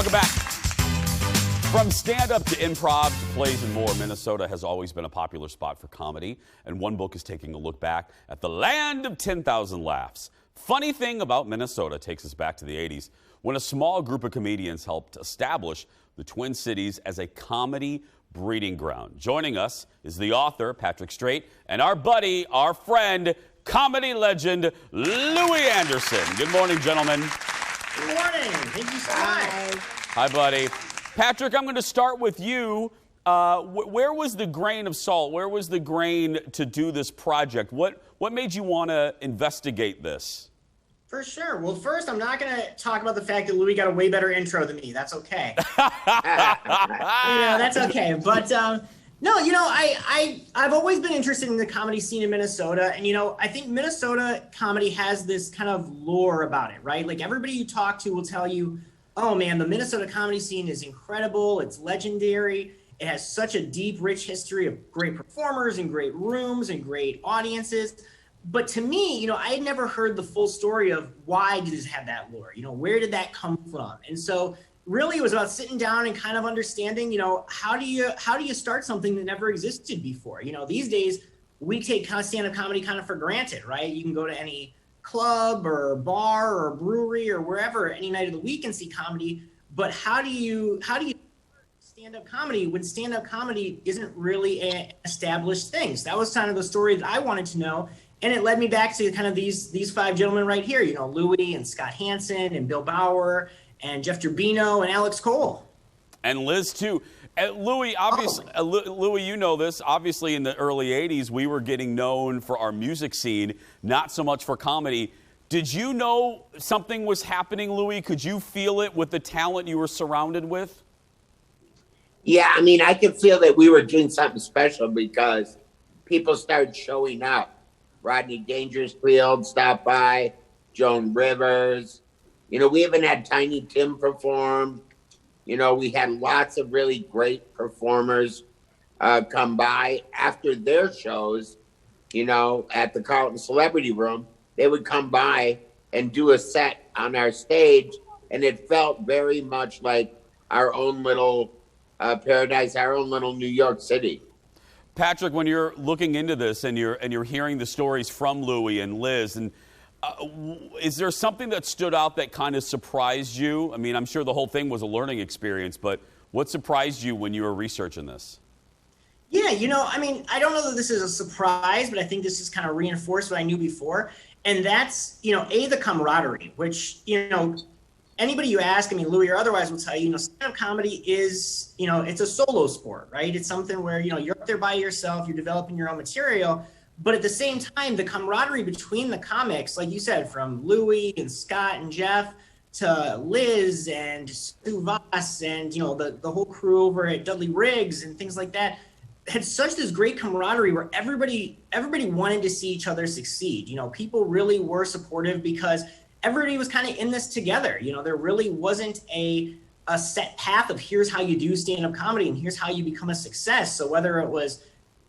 Welcome back. From stand-up to improv to plays and more, Minnesota has always been a popular spot for comedy, and one book is taking a look back at the land of 10,000 laughs. Funny thing about Minnesota takes us back to the 80s, when a small group of comedians helped establish the Twin Cities as a comedy breeding ground. Joining us is the author, Patrick Strait, and our buddy, our friend, comedy legend, Louie Anderson. Good morning, gentlemen. Good morning. Thank you so much. Hi, buddy. Patrick, I'm going to start with you. Where was the grain of salt? Where was the grain to do this project? What made you want to investigate this? For sure. Well, first, I'm not going to talk about the fact that Louie got a way better intro than me. That's okay. That's okay. But no, I've always been interested in the comedy scene in Minnesota. And, I think Minnesota comedy has this kind of lore about it, right? Like everybody you talk to will tell you, oh man, the Minnesota comedy scene is incredible. It's legendary. It has such a deep, rich history of great performers and great rooms and great audiences. But to me, I had never heard the full story of why does it have that lore? Where did that come from? And so really it was about sitting down and kind of understanding, how do you start something that never existed before? These days we take stand-up comedy kind of for granted, right? You can go to any club or bar or brewery or wherever any night of the week and see comedy, but how do you stand-up comedy when stand-up comedy isn't really an established thing? So that was kind of the story that I wanted to know, and it led me back to kind of these five gentlemen right here, Louie and Scott Hansen and Bill Bauer and Jeff Gerbino and Alex Cole. And Liz too. Louie, obviously, Louie, you know this. Obviously, in the early 80s, we were getting known for our music scene, not so much for comedy. Did you know something was happening, Louie? Could you feel it with the talent you were surrounded with? Yeah, I could feel that we were doing something special because people started showing up. Rodney Dangerfield stopped by, Joan Rivers. We even had Tiny Tim perform. We had lots of really great performers come by after their shows, at the Carlton Celebrity Room. They would come by and do a set on our stage, and it felt very much like our own little paradise, our own little New York City. Patrick, when you're looking into this and you're hearing the stories from Louie and Liz, and is there something that stood out that kind of surprised you? I'm sure the whole thing was a learning experience, but what surprised you when you were researching this? Yeah, I don't know that this is a surprise, but I think this is kind of reinforced what I knew before. And that's, the camaraderie, which, anybody you ask, Louie or otherwise will tell you, stand-up comedy is, it's a solo sport, right? It's something where, you're up there by yourself, you're developing your own material. But at the same time, the camaraderie between the comics, like you said, from Louie and Scott and Jeff to Liz and Stu Voss and, the whole crew over at Dudley Riggs and things like that, had such this great camaraderie where everybody wanted to see each other succeed. People really were supportive because everybody was kind of in this together. There really wasn't a set path of here's how you do stand-up comedy and here's how you become a success. So whether it was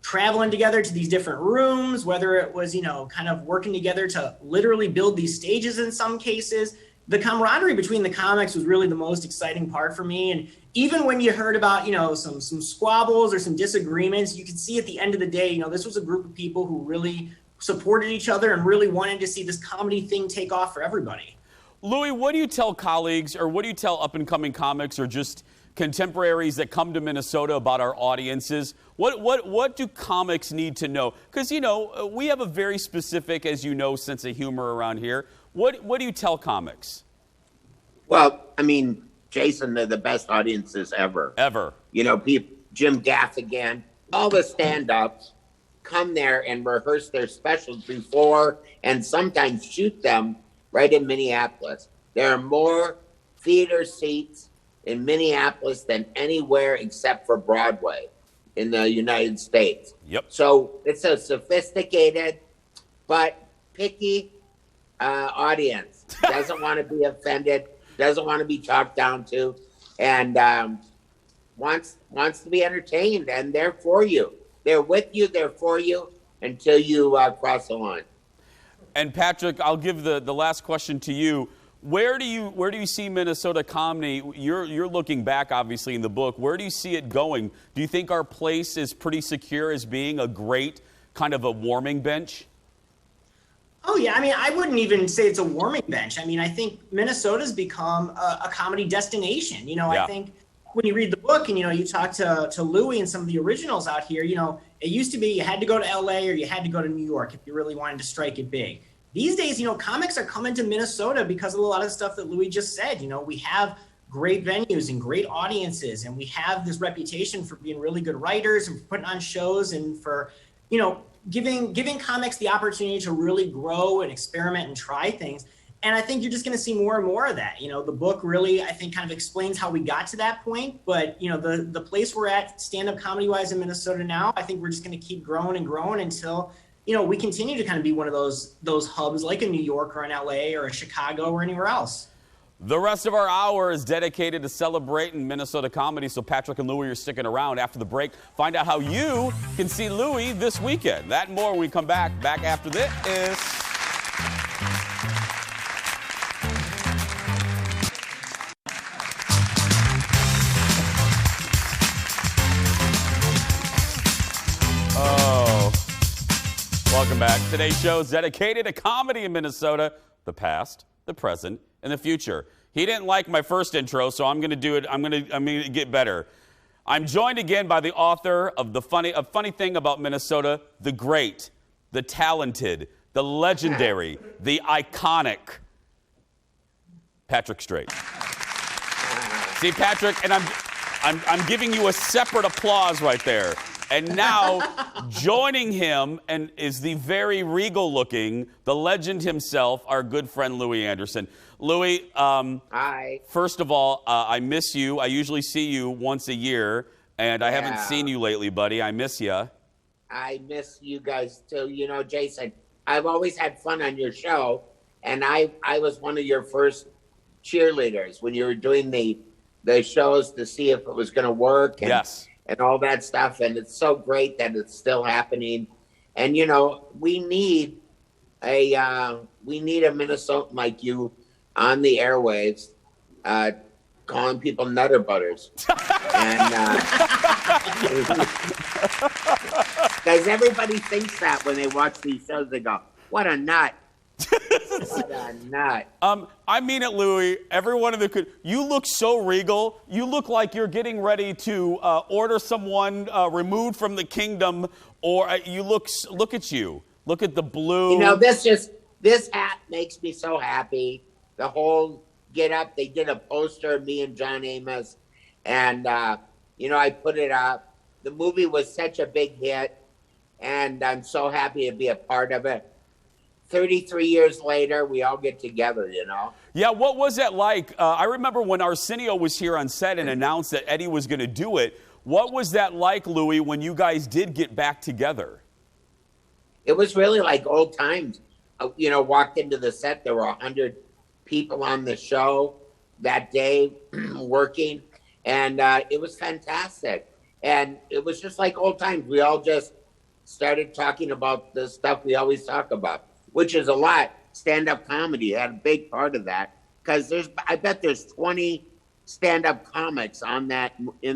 traveling together to these different rooms, whether it was, kind of working together to literally build these stages in some cases, the camaraderie between the comics was really the most exciting part for me. And even when you heard about, some squabbles or some disagreements, you could see at the end of the day, this was a group of people who really supported each other and really wanted to see this comedy thing take off for everybody. Louie, what do you tell colleagues or what do you tell up-and-coming comics or just contemporaries that come to Minnesota about our audiences? What do comics need to know? Because, we have a very specific, as you know, sense of humor around here. What do you tell comics? Well, Jason, they're the best audiences ever. Ever. Jim Gaffigan, all the stand-ups come there and rehearse their specials before and sometimes shoot them right in Minneapolis. There are more theater seats in Minneapolis than anywhere except for Broadway in the United States. Yep. So it's a sophisticated but picky audience. Doesn't want to be offended, doesn't want to be talked down to, and wants to be entertained, and they're for you. They're with you, they're for you until you cross the line. And Patrick, I'll give the last question to you. Where do you see Minnesota comedy? You're looking back, obviously, in the book. Where do you see it going? Do you think our place is pretty secure as being a great kind of a warming bench? Oh, yeah. I mean, I wouldn't even say it's a warming bench. I mean, I think Minnesota's become a comedy destination. You know, Yeah. I think when you read the book and, you know, you talk to Louie and some of the originals out here, you know, it used to be you had to go to LA or you had to go to New York if you really wanted to strike it big. These days, you know, comics are coming to Minnesota because of a lot of the stuff that Louie just said. You know, we have great venues and great audiences, and we have this reputation for being really good writers and for putting on shows and for, you know, giving comics the opportunity to really grow and experiment and try things. And I think you're just going to see more and more of that. You know, the book really, I think, kind of explains how we got to that point. But, you know, the place we're at stand-up comedy-wise in Minnesota now, I think we're just going to keep growing and growing until, you know, we continue to kind of be one of those hubs like in New York or in LA or Chicago or anywhere else. The rest of our hour is dedicated to celebrating Minnesota comedy, so Patrick and Louie are sticking around. After the break, find out how you can see Louie this weekend. That and more when we come back. Back after this. Welcome back. Today's show is dedicated to comedy in Minnesota, the past, the present, and the future. He didn't like my first intro, so I'm going to do it. I'm going to get better. I'm joined again by the author of A Funny Thing About Minnesota, the great, the talented, the legendary, the iconic Patrick Strait. See, Patrick, and I'm giving you a separate applause right there. And now, joining him and is the very regal-looking, the legend himself, our good friend Louie Anderson. Louie, Hi. First of all, I miss you. I usually see you once a year, and I haven't seen you lately, buddy. I miss you. I miss you guys too. You know, Jason, I've always had fun on your show, and I was one of your first cheerleaders when you were doing the shows to see if it was going to work. And, Yes. And all that stuff, and it's so great that it's still happening. And you know, we need a Minnesotan like you on the airwaves, calling people nutter butters, and because everybody thinks that when they watch these shows, they go, "What a nut." What a nut. I mean it, Louie. Everyone in the you look so regal. You look like you're getting ready to order someone removed from the kingdom, or look at you. Look at the blue. You know, this hat makes me so happy. The whole get up. They did a poster of me and John Amos, and you know, I put it up. The movie was such a big hit, and I'm so happy to be a part of it. 33 years later, we all get together, you know? Yeah, what was that like? I remember when Arsenio was here on set and announced that Eddie was going to do it. What was that like, Louie, when you guys did get back together? It was really like old times. You know, walked into the set, there were 100 people on the show that day working, and it was fantastic. And it was just like old times. We all just started talking about the stuff we always talk about, which is a lot. Stand-up comedy had a big part of that, because I bet there's 20 stand-up comics in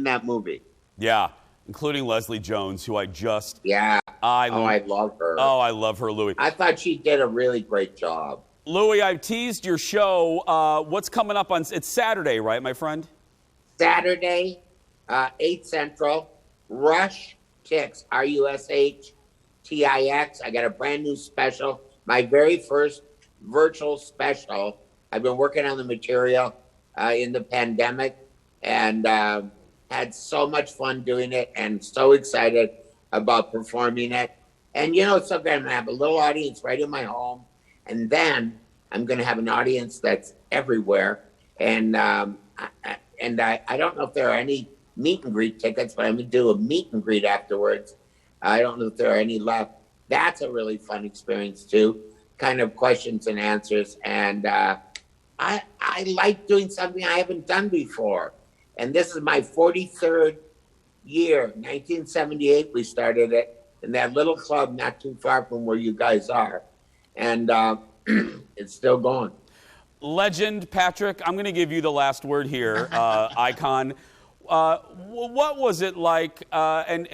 that movie. Yeah, including Leslie Jones, who I just... Yeah. I love her. Oh, I love her, Louie. I thought she did a really great job. Louie, I've teased your show. What's coming up on... It's Saturday, right, my friend? Saturday, 8 Central. Rush Tix, RUSHTIX. I got a brand new special. My very first virtual special. I've been working on the material in the pandemic, and had so much fun doing it, and so excited about performing it. And you know, so I'm going to have a little audience right in my home, and then I'm going to have an audience that's everywhere. And I don't know if there are any meet and greet tickets, but I'm going to do a meet and greet afterwards. I don't know if there are any left. That's a really fun experience too, kind of questions and answers. And I like doing something I haven't done before. And this is my 43rd year. 1978, we started it in that little club not too far from where you guys are. And it's still going. Legend, Patrick, I'm going to give you the last word here, icon. What was it like, and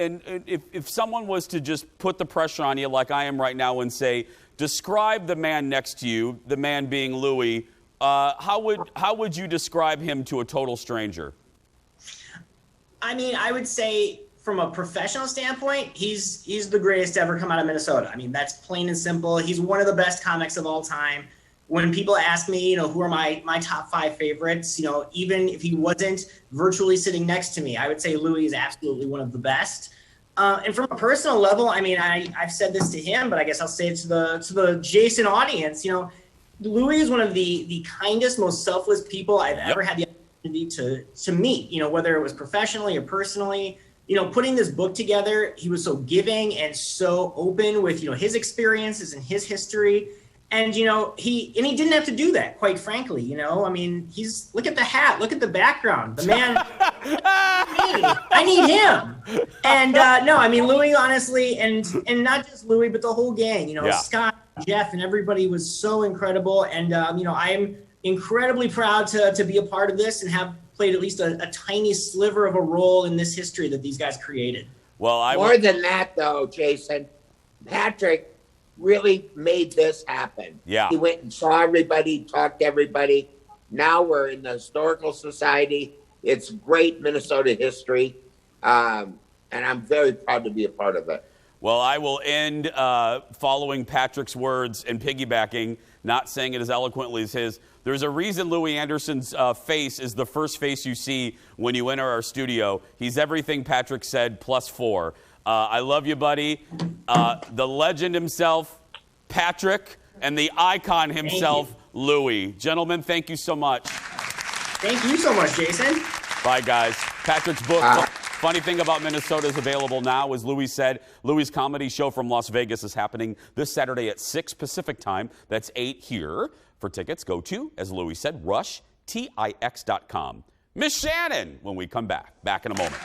if someone was to just put the pressure on you like I am right now and say, describe the man next to you, the man being Louie, how would you describe him to a total stranger? I mean, I would say from a professional standpoint, he's the greatest to ever come out of Minnesota. I mean, that's plain and simple. He's one of the best comics of all time. When people ask me, you know, who are my top 5 favorites, you know, even if he wasn't virtually sitting next to me, I would say Louie is absolutely one of the best. And from a personal level, I mean, I've said this to him, but I guess I'll say it to the Jason audience. You know, Louie is one of the kindest, most selfless people I've ever had the opportunity to meet. You know, whether it was professionally or personally. You know, putting this book together, he was so giving and so open with, you know, his experiences and his history. And, you know, he didn't have to do that, quite frankly, you know. I mean, look at the hat, look at the background. The man, I need him. And, no, I mean, Louie, honestly, and not just Louie, but the whole gang, you know, Scott, Jeff, and everybody was so incredible. And, you know, I'm incredibly proud to be a part of this and have played at least a tiny sliver of a role in this history that these guys created. Well, more than that, though, Jason, Patrick really made this happen. Yeah. He went and saw everybody, talked to everybody. Now we're in the Historical Society. It's great Minnesota history, and I'm very proud to be a part of it. Well, I will end following Patrick's words and piggybacking, not saying it as eloquently as his. There's a reason Louie Anderson's face is the first face you see when you enter our studio. He's everything Patrick said plus 4. I love you, buddy. The legend himself, Patrick, and the icon himself, Louie. Gentlemen, thank you so much. Thank you so much, Jason. Bye, guys. Patrick's book, Funny Thing About Minnesota, is available now. As Louie said, Louie's comedy show from Las Vegas is happening this Saturday at 6 Pacific time. That's 8 here. For tickets, go to, as Louie said, rushtix.com. Miss Shannon, when we come back. Back in a moment.